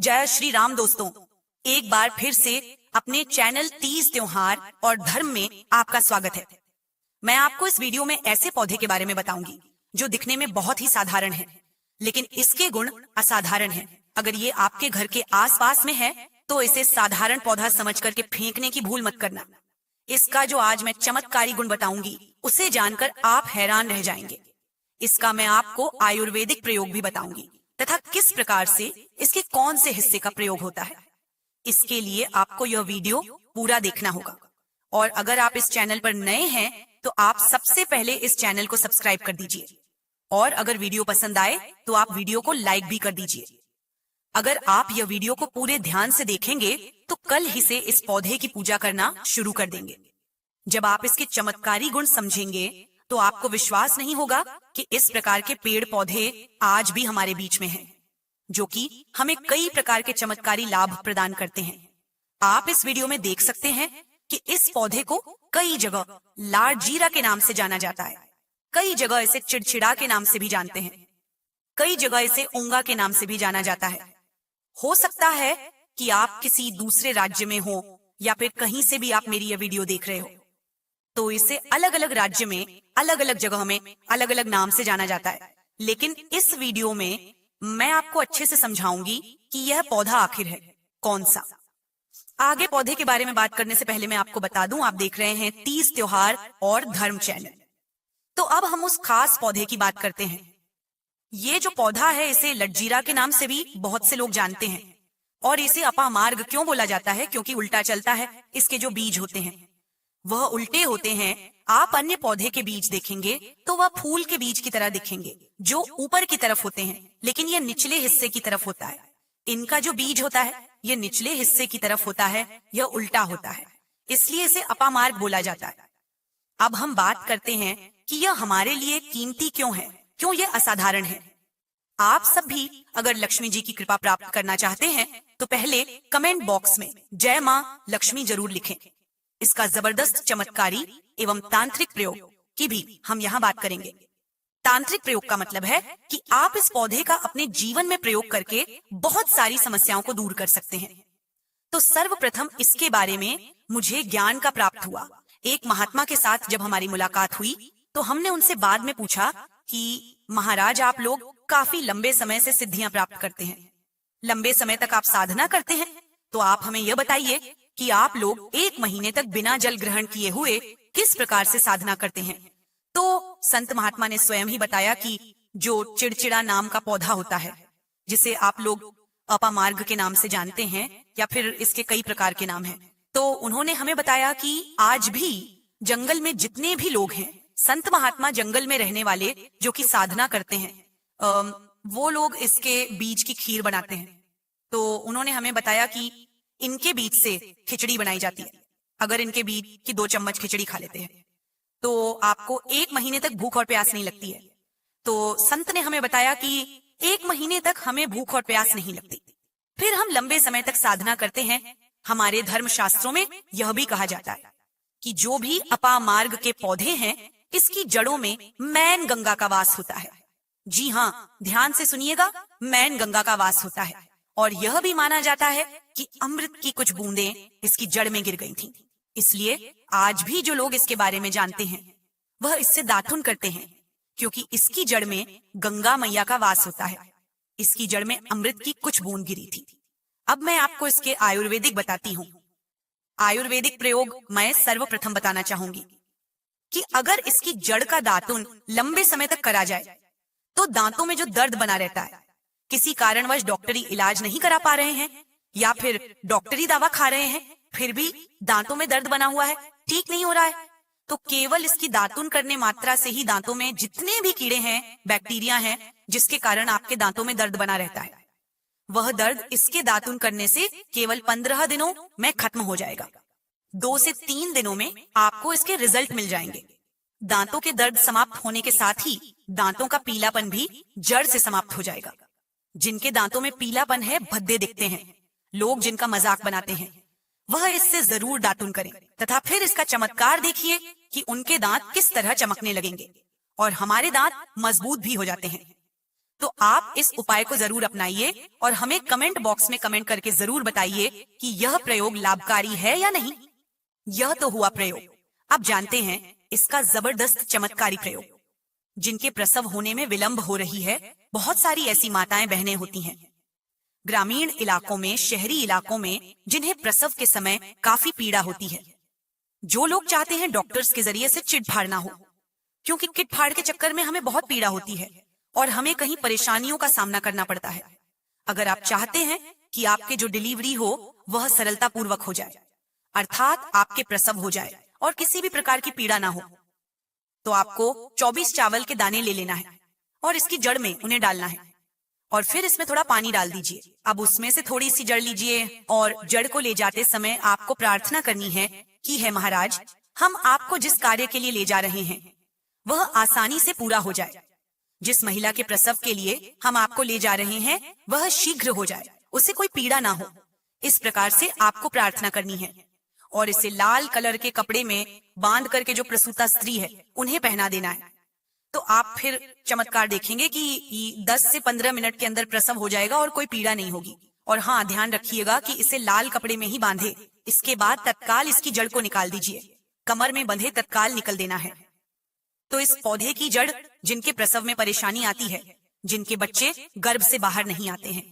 जय श्री राम दोस्तों। एक बार फिर से अपने चैनल तीज त्योहार और धर्म में आपका स्वागत है। मैं आपको इस वीडियो में ऐसे पौधे के बारे में बताऊंगी जो दिखने में बहुत ही साधारण है, लेकिन इसके गुण असाधारण हैं। अगर ये आपके घर के आसपास में है तो इसे साधारण पौधा समझ करके फेंकने की भूल मत करना। इसका जो आज मैं चमत्कारी गुण बताऊंगी उसे जानकर आप हैरान रह जाएंगे। इसका मैं आपको आयुर्वेदिक प्रयोग भी बताऊंगी तथा किस प्रकार से इसके कौन से हिस्से का प्रयोग होता है। इसके लिए आपको यह वीडियो पूरा देखना होगा, और अगर आप इस चैनल पर नए हैं तो आप सबसे पहले इस चैनल को सब्सक्राइब कर दीजिए, और अगर वीडियो पसंद आए तो आप वीडियो को लाइक भी कर दीजिए। अगर आप यह वीडियो को पूरे ध्यान से देखेंगे तो कल ही से इस पौधे की पूजा करना शुरू कर देंगे। जब आप इसके चमत्कारी गुण समझेंगे तो आपको विश्वास नहीं होगा कि इस प्रकार के पेड़ पौधे आज भी हमारे बीच में हैं, जो कि हमें कई प्रकार के चमत्कारी लाभ प्रदान करते हैं। आप इस वीडियो में देख सकते हैं कि इस पौधे को कई जगह लाड़ जीरा के नाम से जाना जाता है, कई जगह इसे चिड़चिड़ा के नाम से भी जानते हैं, कई जगह इसे ओंगा के नाम से भी जाना जाता है। हो सकता है कि आप किसी दूसरे राज्य में हो या फिर कहीं से भी आप मेरी यह वीडियो देख रहे हो, तो इसे अलग अलग राज्य में अलग अलग जगह में अलग अलग नाम से जाना जाता है। लेकिन इस वीडियो में मैं आपको अच्छे से समझाऊंगी कि यह पौधा आखिर है कौन सा। आगे पौधे के बारे में बात करने से पहले मैं आपको बता दूं, आप देख रहे हैं तीज त्योहार और धर्म चैनल। तो अब हम उस खास पौधे की बात करते हैं। ये जो पौधा है इसे लटजीरा के नाम से भी बहुत से लोग जानते हैं, और इसे अपामार्ग क्यों बोला जाता है? क्योंकि उल्टा चलता है। इसके जो बीज होते हैं वह उल्टे होते हैं। आप अन्य पौधे के बीज देखेंगे तो वह फूल के बीज की तरह दिखेंगे, जो ऊपर की तरफ होते हैं, लेकिन यह निचले हिस्से की तरफ होता है। इनका जो बीज होता है यह निचले हिस्से की तरफ होता है, यह उल्टा होता है, इसलिए इसे अपामार्ग बोला जाता है। अब हम बात करते हैं कि यह हमारे लिए कीमती क्यों है, क्यों यह असाधारण है। आप सब भी अगर लक्ष्मी जी की कृपा प्राप्त करना चाहते हैं तो पहले कमेंट बॉक्स में जय मां लक्ष्मी जरूर लिखें। इसका जबरदस्त चमत्कारी एवं तांत्रिक प्रयोग की भी हम यहाँ बात करेंगे। तांत्रिक प्रयोग का मतलब है कि आप इस पौधे का अपने जीवन में प्रयोग करके बहुत सारी समस्याओं को दूर कर सकते हैं। तो सर्वप्रथम इसके बारे में मुझे ज्ञान का प्राप्त हुआ। एक महात्मा के साथ जब हमारी मुलाकात हुई तो हमने उनसे बाद में पूछा कि महाराज, आप लोग काफी लंबे समय से सिद्धियां प्राप्त करते हैं, लंबे समय तक आप साधना करते हैं, तो आप हमें यह बताइए कि आप लोग 1 महीने तक बिना जल ग्रहण किए हुए किस प्रकार से साधना करते हैं। तो संत महात्मा ने स्वयं ही बताया कि जो चिड़चिड़ा नाम का पौधा होता है, जिसे आप लोग अपामार्ग के नाम से जानते हैं या फिर इसके कई प्रकार के नाम हैं, तो उन्होंने हमें बताया कि आज भी जंगल में जितने भी लोग हैं, संत महात्मा जंगल में रहने वाले जो कि साधना करते हैं, वो लोग इसके बीज की खीर बनाते हैं। तो उन्होंने हमें बताया कि इनके बीज से खिचड़ी बनाई जाती है। अगर इनके बीज की 2 चम्मच खिचड़ी खा लेते हैं तो आपको 1 महीने तक भूख और प्यास नहीं लगती है। तो संत ने हमें बताया कि 1 महीने तक हमें भूख और प्यास नहीं लगती। फिर हम लंबे समय तक साधना करते हैं। हमारे धर्म शास्त्रों में यह भी कहा जाता है कि जो भी अपामार्ग के पौधे हैं, इसकी जड़ों में मैन गंगा का वास होता है। जी हाँ, ध्यान से सुनिएगा, मैन गंगा का वास होता है। और यह भी माना जाता है कि अमृत की कुछ बूंदें इसकी जड़ में गिर गई थीं। इसलिए आज भी जो लोग इसके बारे में जानते हैं वह इससे दातुन करते हैं, क्योंकि इसकी जड़ में गंगा मैया का वास होता है। इसकी जड़ में अमृत की कुछ बूंद गिरी थी। अब मैं आपको इसके आयुर्वेदिक बताती हूँ। आयुर्वेदिक प्रयोग मैं सर्वप्रथम बताना चाहूंगी कि अगर इसकी जड़ का दातुन लंबे समय तक करा जाए तो दांतों में जो दर्द बना रहता है, किसी कारणवश डॉक्टरी इलाज नहीं करा पा रहे हैं या फिर डॉक्टरी दवा खा रहे हैं, फिर भी दांतों में दर्द बना हुआ है, ठीक नहीं हो रहा है, तो केवल इसकी दातुन करने मात्रा से ही दांतों में जितने भी कीड़े हैं, बैक्टीरिया हैं, जिसके कारण आपके दांतों में दर्द बना रहता है, वह दर्द इसके दातुन करने से केवल 15 दिनों में खत्म हो जाएगा। 2 से 3 दिनों में आपको इसके रिजल्ट मिल जाएंगे। दांतों के दर्द समाप्त होने के साथ ही दांतों का पीलापन भी जड़ से समाप्त हो जाएगा। जिनके दांतों में पीलापन है, भद्दे दिखते हैं, लोग जिनका मजाक बनाते हैं, वह इससे जरूर दातुन करें तथा फिर इसका चमत्कार देखिए कि उनके दांत किस तरह चमकने लगेंगे और हमारे दांत मजबूत भी हो जाते हैं। तो आप इस उपाय को जरूर अपनाइए और हमें कमेंट बॉक्स में कमेंट करके जरूर बताइए कि यह प्रयोग लाभकारी है या नहीं। यह तो हुआ प्रयोग। अब जानते हैं इसका जबरदस्त चमत्कारी प्रयोग। जिनके प्रसव होने में विलंब हो रही है, बहुत सारी ऐसी माताएं बहनें होती हैं ग्रामीण इलाकों में, शहरी इलाकों में, जिन्हें प्रसव के समय काफी पीड़ा होती है। जो लोग चाहते हैं डॉक्टर्स के जरिए से चिट फाड़ ना हो, क्योंकि किट फाड़ के चक्कर में हमें बहुत पीड़ा होती है और हमें कहीं परेशानियों का सामना करना पड़ता है। अगर आप चाहते हैं कि आपके जो डिलीवरी हो वह सरलता पूर्वक हो जाए, अर्थात आपके प्रसव हो जाए और किसी भी प्रकार की पीड़ा ना हो, तो आपको 24 चावल के दाने ले लेना है और इसकी जड़ में उन्हें डालना है और फिर इसमें थोड़ा पानी डाल दीजिए। अब उसमें से थोड़ी सी जड़ लीजिए और जड़ को ले जाते समय आपको प्रार्थना करनी है कि है महाराज, हम आपको जिस कार्य के लिए ले जा रहे हैं वह आसानी से पूरा हो जाए। जिस महिला के प्रसव के लिए हम आपको ले जा रहे हैं वह शीघ्र हो जाए, उसे कोई पीड़ा ना हो। इस प्रकार से आपको प्रार्थना करनी है और इसे लाल कलर के कपड़े में बांध करके जो प्रसूता स्त्री है उन्हें पहना देना है। तो आप फिर चमत्कार देखेंगे कि 10 से 15 मिनट के अंदर प्रसव हो जाएगा और कोई पीड़ा नहीं होगी। और हाँ, ध्यान रखिएगा कि इसे लाल कपड़े में ही बांधे। इसके बाद तत्काल इसकी जड़ को निकाल दीजिए, कमर में बंधे तत्काल निकल देना है। तो इस पौधे की जड़ जिनके प्रसव में परेशानी आती है, जिनके बच्चे गर्भ से बाहर नहीं आते हैं,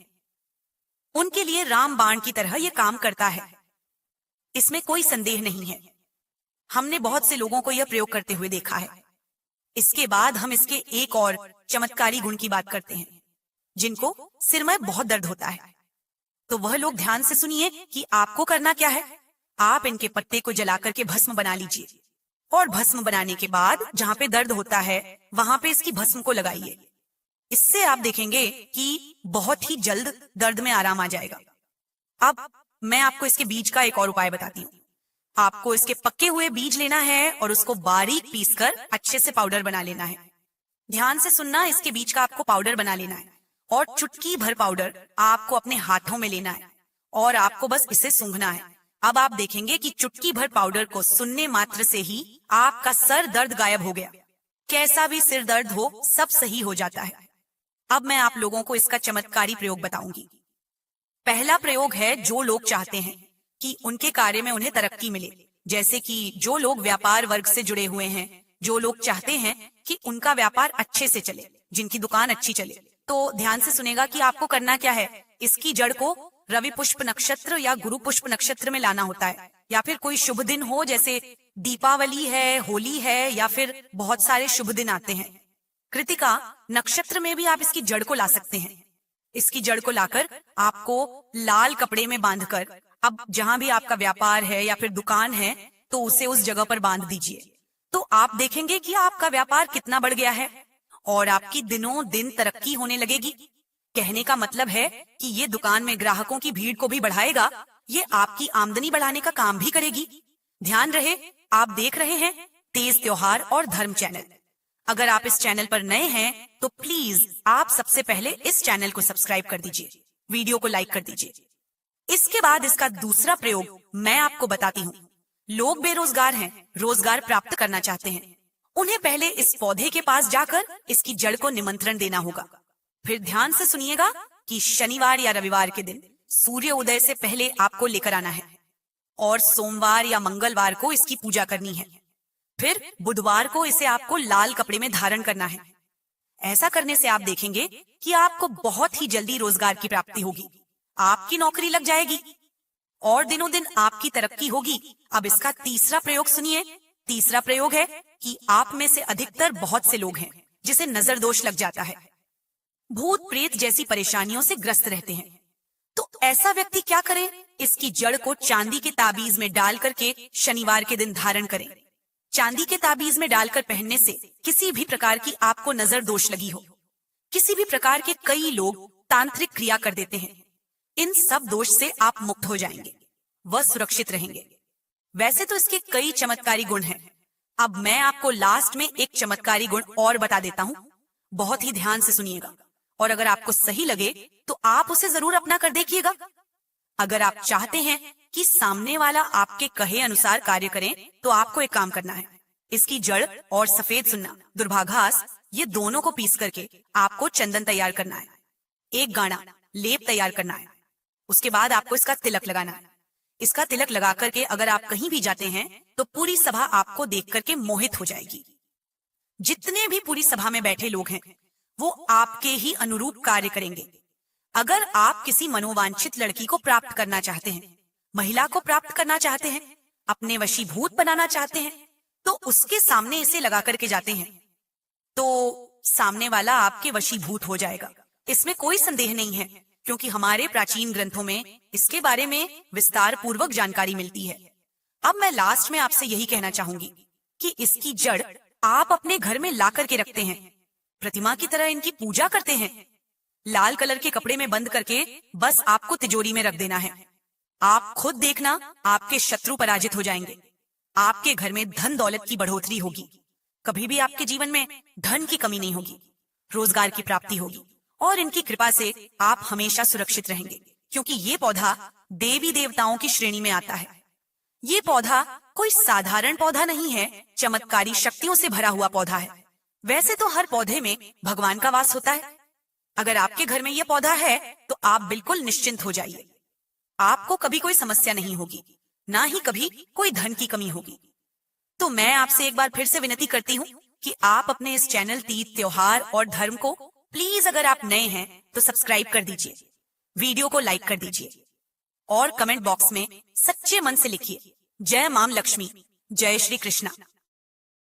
उनके लिए रामबाण की तरह यह काम करता है, इसमें कोई संदेह नहीं है। हमने बहुत से लोगों को यह प्रयोग करते हुए देखा है। इसके बाद हम इसके एक और चमत्कारी गुण की बात करते हैं। जिनको सिर में बहुत दर्द होता है, तो वह लोग ध्यान से सुनिए कि आपको करना क्या है। आप इनके पत्ते को जला करके भस्म बना लीजिए और भस्म बनाने के बाद जहाँ पे दर्द होता है वहां पे इसकी भस्म को लगाइए। इससे आप देखेंगे कि बहुत ही जल्द दर्द में आराम आ जाएगा। अब मैं आपको इसके बीज का एक और उपाय बताती हूँ। आपको इसके पके हुए बीज लेना है और उसको बारीक पीसकर अच्छे से पाउडर बना लेना है। ध्यान से सुनना, इसके बीज का आपको पाउडर बना लेना है और चुटकी भर पाउडर आपको अपने हाथों में लेना है और आपको बस इसे सूंघना है। अब आप देखेंगे कि चुटकी भर पाउडर को सुनने मात्र से ही आपका सर दर्द गायब हो गया। कैसा भी सिर दर्द हो सब सही हो जाता है। अब मैं आप लोगों को इसका चमत्कारी प्रयोग बताऊंगी। पहला प्रयोग है, जो लोग चाहते हैं कि उनके कार्य में उन्हें तरक्की मिले, जैसे कि जो लोग व्यापार वर्ग से जुड़े हुए हैं, जो लोग चाहते हैं कि उनका व्यापार अच्छे से चले, जिनकी दुकान अच्छी चले, तो ध्यान से सुनेगा कि आपको करना क्या है। इसकी जड़ को रवि पुष्प नक्षत्र या गुरु पुष्प नक्षत्र में लाना होता है, या फिर कोई शुभ दिन हो, जैसे दीपावली है, होली है, या फिर बहुत सारे शुभ दिन आते हैं। कृतिका नक्षत्र में भी आप इसकी जड़ को ला सकते हैं। इसकी जड़ को लाकर आपको लाल कपड़े में बांधकर, अब जहां भी आपका व्यापार है या फिर दुकान है, तो उसे उस जगह पर बांध दीजिए। तो आप देखेंगे कि आपका व्यापार कितना बढ़ गया है और आपकी दिनों दिन तरक्की होने लगेगी। कहने का मतलब है कि ये दुकान में ग्राहकों की भीड़ को भी बढ़ाएगा, ये आपकी आमदनी बढ़ाने का काम भी करेगी। ध्यान रहे, आप देख रहे हैं तेज त्योहार और धर्म चैनल। अगर आप इस चैनल पर नए हैं तो प्लीज आप सबसे पहले इस चैनल को सब्सक्राइब कर दीजिए, वीडियो को लाइक कर दीजिए। इसके बाद इसका दूसरा प्रयोग मैं आपको बताती हूँ। लोग बेरोजगार हैं, रोजगार प्राप्त करना चाहते हैं, उन्हें पहले इस पौधे के पास जाकर इसकी जड़ को निमंत्रण देना होगा। फिर ध्यान से सुनिएगा कि शनिवार या रविवार के दिन सूर्य उदय से पहले आपको लेकर आना है और सोमवार या मंगलवार को इसकी पूजा करनी है। फिर बुधवार को इसे आपको लाल कपड़े में धारण करना है। ऐसा करने से आप देखेंगे कि आपको बहुत ही जल्दी रोजगार की प्राप्ति होगी, आपकी नौकरी लग जाएगी और दिनों दिन आपकी तरक्की होगी। अब इसका तीसरा प्रयोग सुनिए। तीसरा प्रयोग है कि आप में से अधिकतर बहुत से लोग हैं जिसे नजर दोष लग जाता है, भूत प्रेत जैसी परेशानियों से ग्रस्त रहते हैं। तो ऐसा व्यक्ति क्या करे? इसकी जड़ को चांदी के ताबीज में डाल करके शनिवार के दिन धारण करें। चांदी के ताबीज में डालकर पहनने से किसी भी प्रकार की आपको नजर दोष लगी हो, किसी भी प्रकार के कई लोग तांत्रिक क्रिया कर देते हैं, इन सब दोष से आप मुक्त हो जाएंगे, वह सुरक्षित रहेंगे। वैसे तो इसके कई चमत्कारी गुण हैं। अब मैं आपको लास्ट में एक चमत्कारी गुण और बता देता हूँ, बहुत ही ध्यान से सुनिएगा और अगर आपको सही लगे तो आप उसे जरूर अपना कर देखिएगा। अगर आप चाहते हैं कि सामने वाला आपके कहे अनुसार कार्य करें तो आपको एक काम करना है। इसकी जड़ और सफेद सुन्ना, दुर्भागास ये दोनों को पीस करके आपको चंदन तैयार करना है, एक गाना लेप तैयार करना है। उसके बाद आपको इसका तिलक लगाना है। इसका तिलक लगा करके अगर आप कहीं भी जाते हैं तो पूरी सभा आपको देख करके मोहित हो जाएगी। जितने भी पूरी सभा में बैठे लोग हैं वो आपके ही अनुरूप कार्य करेंगे। अगर आप किसी मनोवांछित लड़की को प्राप्त करना चाहते हैं, महिला को प्राप्त करना चाहते हैं, अपने वशीभूत बनाना चाहते हैं, तो उसके सामने इसे लगा करके जाते हैं तो सामने वाला आपके वशीभूत हो जाएगा। इसमें कोई संदेह नहीं है, क्योंकि हमारे प्राचीन ग्रंथों में इसके बारे में विस्तार पूर्वक जानकारी मिलती है। अब मैं लास्ट में आपसे यही कहना चाहूंगी कि इसकी जड़ आप अपने घर में ला करके रखते हैं, प्रतिमा की तरह इनकी पूजा करते हैं, लाल कलर के कपड़े में बंद करके बस आपको तिजोरी में रख देना है। आप खुद देखना, आपके शत्रु पराजित हो जाएंगे, आपके घर में धन दौलत की बढ़ोतरी होगी, कभी भी आपके जीवन में धन की कमी नहीं होगी, रोजगार की प्राप्ति होगी और इनकी कृपा से आप हमेशा सुरक्षित रहेंगे, क्योंकि ये पौधा देवी देवताओं की श्रेणी में आता है। ये पौधा कोई साधारण पौधा नहीं है, चमत्कारी शक्तियों से भरा हुआ पौधा है। वैसे तो हर पौधे में भगवान का वास होता है। अगर आपके घर में यह पौधा है तो आप बिल्कुल निश्चिंत हो जाइए, आपको कभी कोई समस्या नहीं होगी, ना ही कभी कोई धन की कमी होगी। तो मैं आपसे एक बार फिर से विनती करती हूँ कि आप अपने इस चैनल तीज त्योहार और धर्म को प्लीज, अगर आप नए हैं तो सब्सक्राइब कर दीजिए, वीडियो को लाइक कर दीजिए और कमेंट बॉक्स में सच्चे मन से लिखिए जय मां लक्ष्मी, जय श्री कृष्णा।